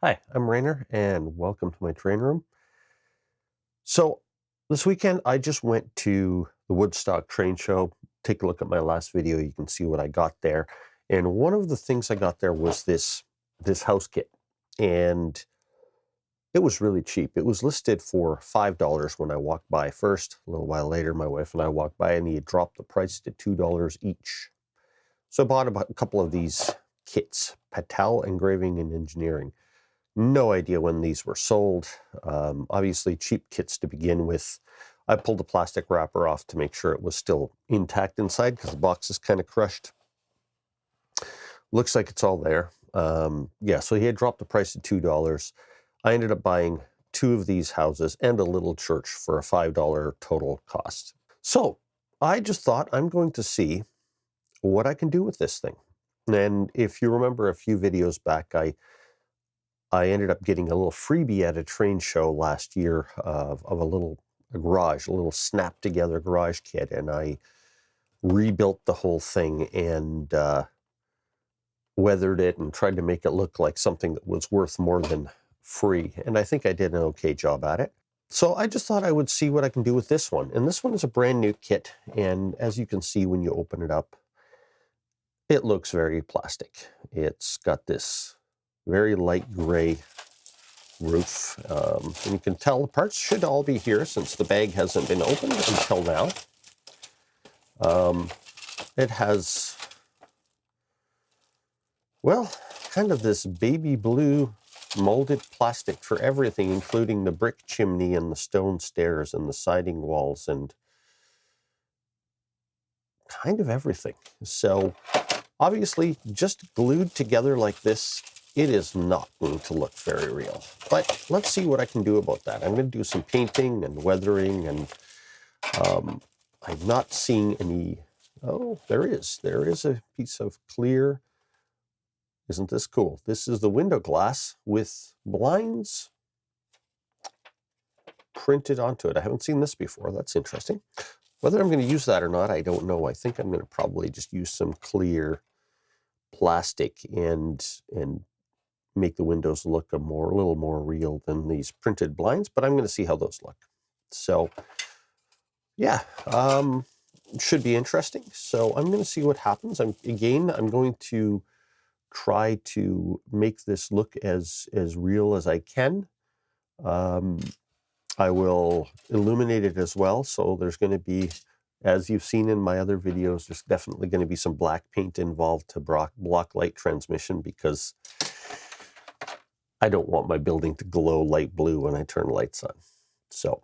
Hi, I'm Rainer, and welcome to my train room. So, this weekend I just went to the Woodstock train show. Take a look at my last video, you can see what I got there. And one of the things I got there was this house kit. And it was really cheap. It was listed for $5 when I walked by first. A little while later, my wife and I walked by, and he had dropped the price to $2 each. So I bought about a couple of these kits, Patel Engraving and Engineering. No idea when these were sold. Obviously cheap kits to begin with. I pulled the plastic wrapper off to make sure it was still intact inside because the box is kind of crushed. Looks like it's all there. Yeah, so he had dropped the price to $2. I ended up buying two of these houses and a little church for a $5 total cost. So I just thought I'm going to see what I can do with this thing. And if you remember a few videos back, I ended up getting a little freebie at a train show last year of a little garage, a little snap together garage kit. And I rebuilt the whole thing and weathered it and tried to make it look like something that was worth more than free. And I think I did an okay job at it. So I just thought I would see what I can do with this one. And this one is a brand new kit. And as you can see when you open it up, it looks very plastic. It's got this very light gray roof. And you can tell the parts should all be here since the bag hasn't been opened until now. It has, well, kind of this baby blue molded plastic for everything, including the brick chimney and the stone stairs and the siding walls and kind of everything. So obviously just glued together like this, it is not going to look very real. But let's see what I can do about that. I'm going to do some painting and weathering, and I'm not seeing any. Oh, there is a piece of clear. Isn't this cool? This is the window glass with blinds printed onto it. I haven't seen this before. That's interesting. Whether I'm going to use that or not, I don't know. I think I'm going to probably just use some clear plastic and make the windows look a little more real than these printed blinds, but I'm going to see how those look. So yeah, should be interesting. So I'm going to see what happens. I'm going to try to make this look as real as I can. I will illuminate it as well. So there's going to be, as you've seen in my other videos, there's definitely going to be some black paint involved to block light transmission, because I don't want my building to glow light blue when I turn lights on. So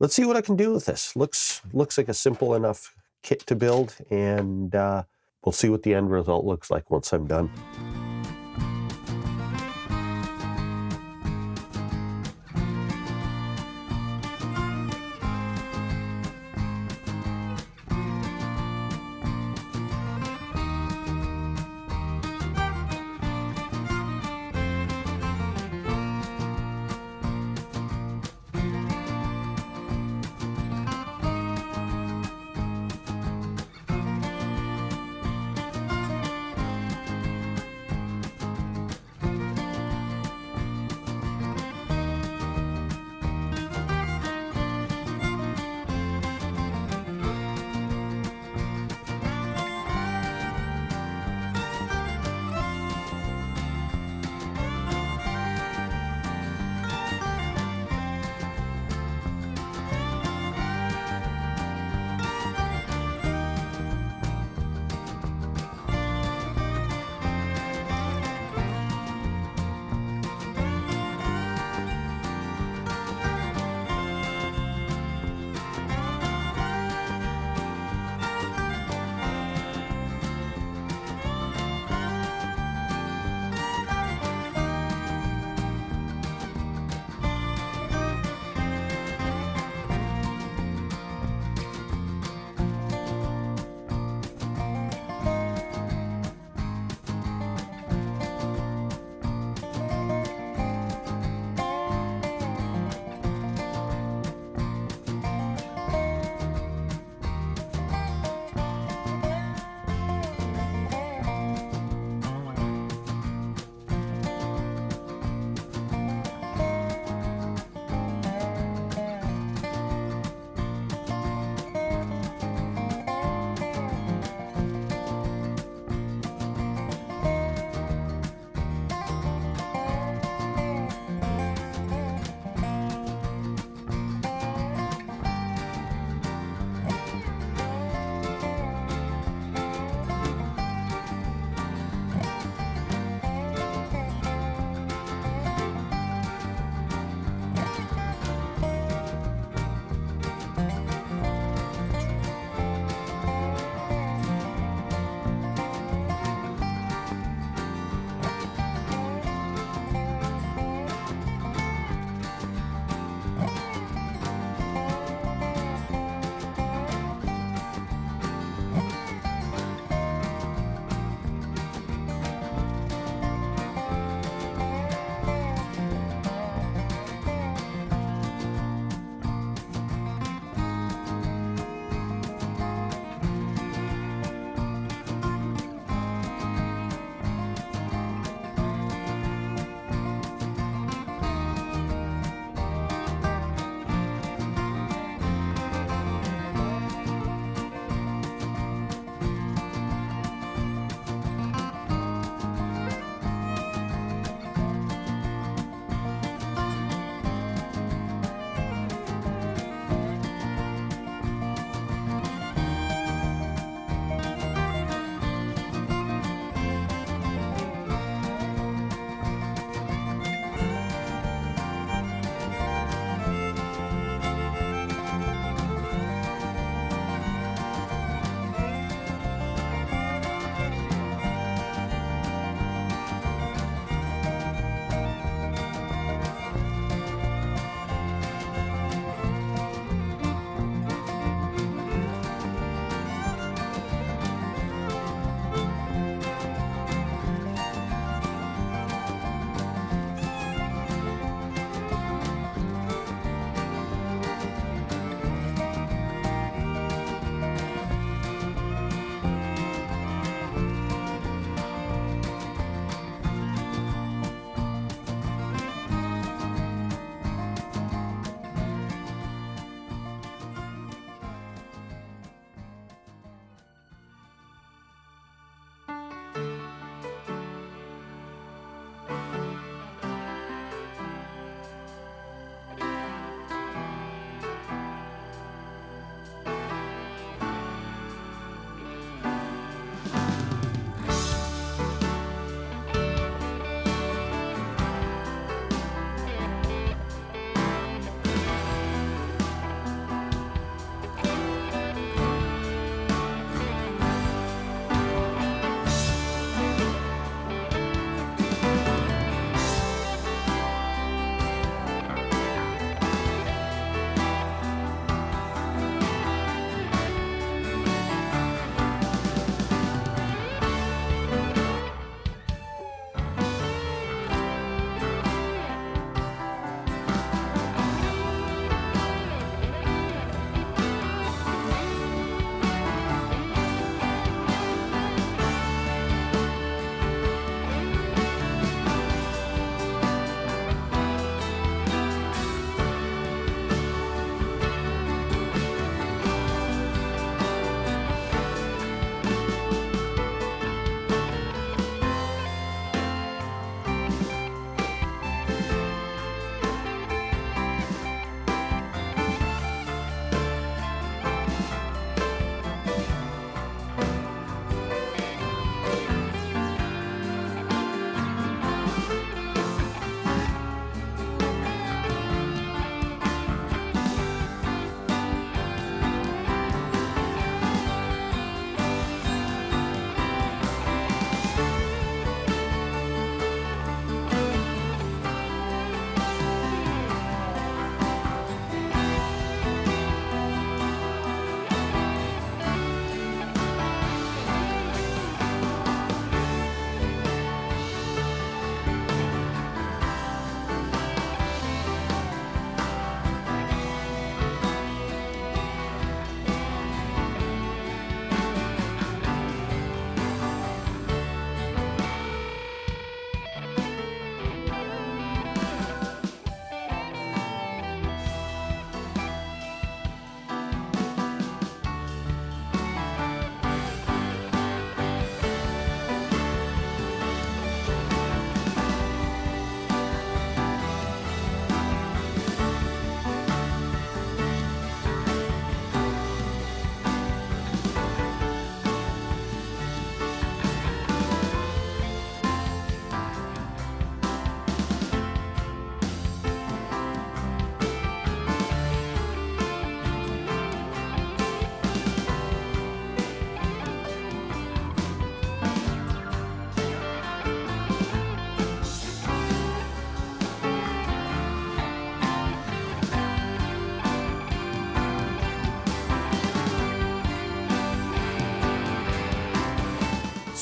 let's see what I can do with this. Looks like a simple enough kit to build, and we'll see what the end result looks like once I'm done.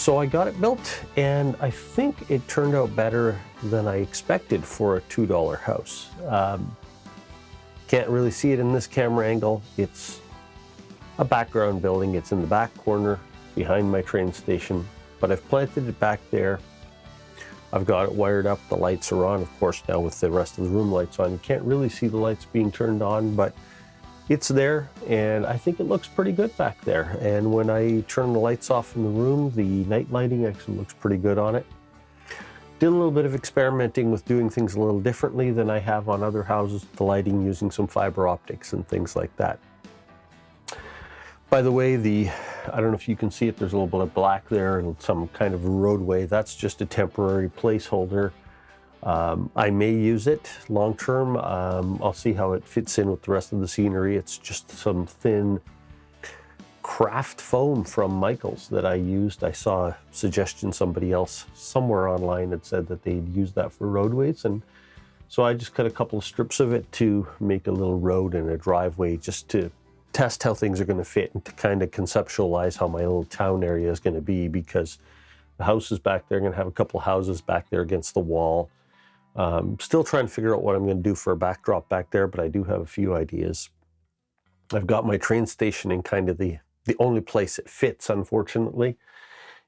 So I got it built, and I think it turned out better than I expected for a $2 house. Can't really see it in this camera angle. It's a background building. It's in the back corner behind my train station, but I've planted it back there. I've got it wired up. The lights are on, of course, now with the rest of the room lights on. You can't really see the lights being turned on, but it's there, and I think it looks pretty good back there. And when I turn the lights off in the room, the night lighting actually looks pretty good on it. Did a little bit of experimenting with doing things a little differently than I have on other houses, the lighting, using some fiber optics and things like that. By the way, I don't know if you can see it, there's a little bit of black there and some kind of roadway. That's just a temporary placeholder. I may use it long term. I'll see how it fits in with the rest of the scenery. It's just some thin craft foam from Michaels that I used. I saw a suggestion somebody else somewhere online had said that they'd use that for roadways, and so I just cut a couple of strips of it to make a little road and a driveway, just to test how things are going to fit and to kind of conceptualize how my little town area is going to be, because the house is back there. I'm going to have a couple of houses back there against the wall. Still trying to figure out what I'm going to do for a backdrop back there, but I do have a few ideas. I've got my train station in kind of the only place it fits, unfortunately,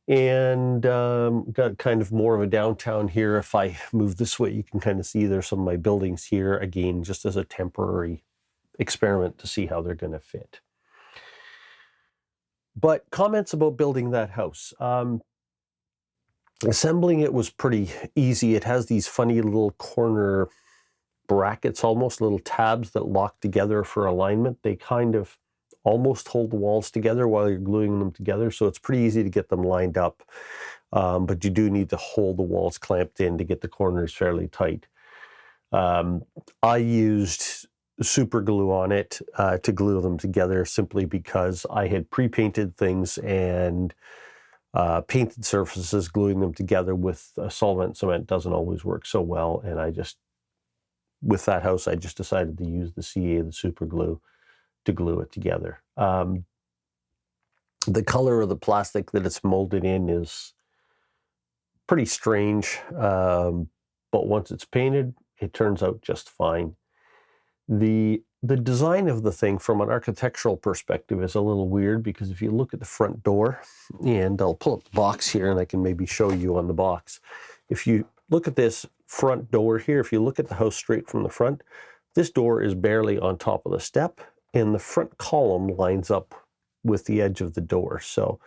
and got kind of more of a downtown here. If I move this way, you can kind of see there's some of my buildings here, again, just as a temporary experiment to see how they're going to fit. But comments about building that house. Assembling it was pretty easy. It has these funny little corner brackets, almost little tabs that lock together for alignment. They kind of almost hold the walls together while you're gluing them together, so it's pretty easy to get them lined up. But you do need to hold the walls clamped in to get the corners fairly tight. I used super glue on it to glue them together, simply because I had pre-painted things and painted surfaces. Gluing them together with solvent cement doesn't always work so well, and with that house, I just decided to use the CA, the super glue, to glue it together. The color of the plastic that it's molded in is pretty strange, but once it's painted, it turns out just fine. The design of the thing from an architectural perspective is a little weird, because if you look at the front door, and I'll pull up the box here and I can maybe show you on the box. If you look at this front door here, if you look at the house straight from the front, this door is barely on top of the step, and the front column lines up with the edge of the door. So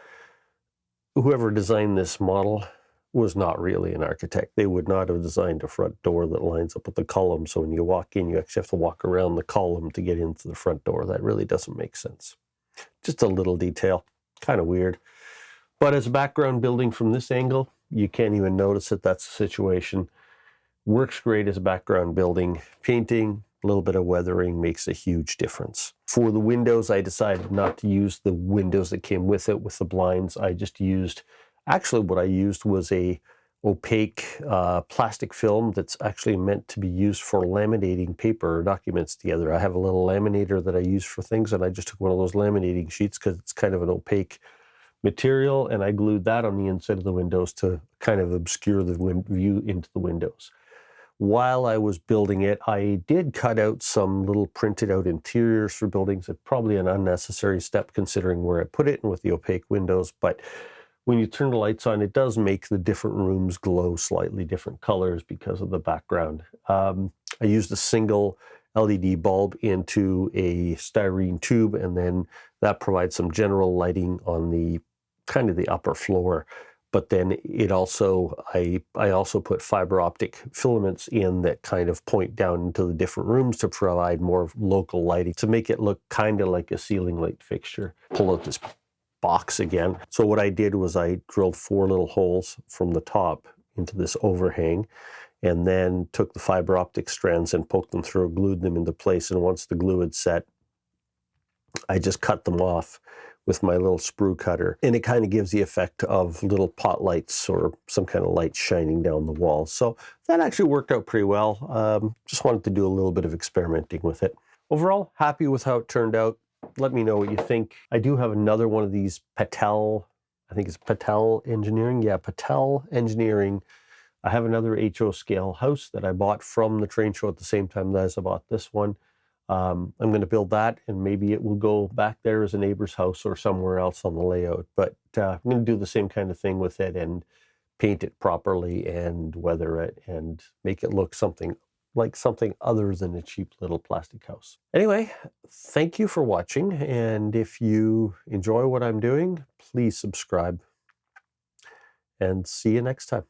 whoever designed this model was not really an architect. They would not have designed a front door that lines up with the column, so when you walk in, you actually have to walk around the column to get into the front door. That really doesn't make sense. Just a little detail, kind of weird. But as a background building from this angle, you can't even notice that that's the situation. Works great as a background building. Painting, a little bit of weathering makes a huge difference. For the windows, I decided not to use the windows that came with it, with the blinds. I just used, actually what I used was a opaque plastic film that's actually meant to be used for laminating paper or documents together. I have a little laminator that I use for things, and I just took one of those laminating sheets because it's kind of an opaque material, and I glued that on the inside of the windows to kind of obscure the view into the windows. While I was building it, I did cut out some little printed out interiors for buildings. It's probably an unnecessary step considering where I put it and with the opaque windows, but when you turn the lights on, it does make the different rooms glow slightly different colors because of the background. I used a single LED bulb into a styrene tube, and then that provides some general lighting on the kind of the upper floor. But then it also, I also put fiber optic filaments in that kind of point down into the different rooms to provide more local lighting, to make it look kind of like a ceiling light fixture. Pull out this box again. So what I did was I drilled 4 little holes from the top into this overhang, and then took the fiber optic strands and poked them through, glued them into place. And once the glue had set, I just cut them off with my little sprue cutter, and it kind of gives the effect of little pot lights or some kind of light shining down the wall. So that actually worked out pretty well. Just wanted to do a little bit of experimenting with it. Overall, happy with how it turned out. Let me know what you think. I do have another one of these Patel I think it's Patel Engineering. Yeah, Patel Engineering. I have another HO scale house that I bought from the train show at the same time as I bought this one. I'm going to build that, and maybe it will go back there as a neighbor's house or somewhere else on the layout. But I'm going to do the same kind of thing with it and paint it properly and weather it and make it look something like something other than a cheap little plastic house. Anyway, thank you for watching. And if you enjoy what I'm doing, please subscribe, and see you next time.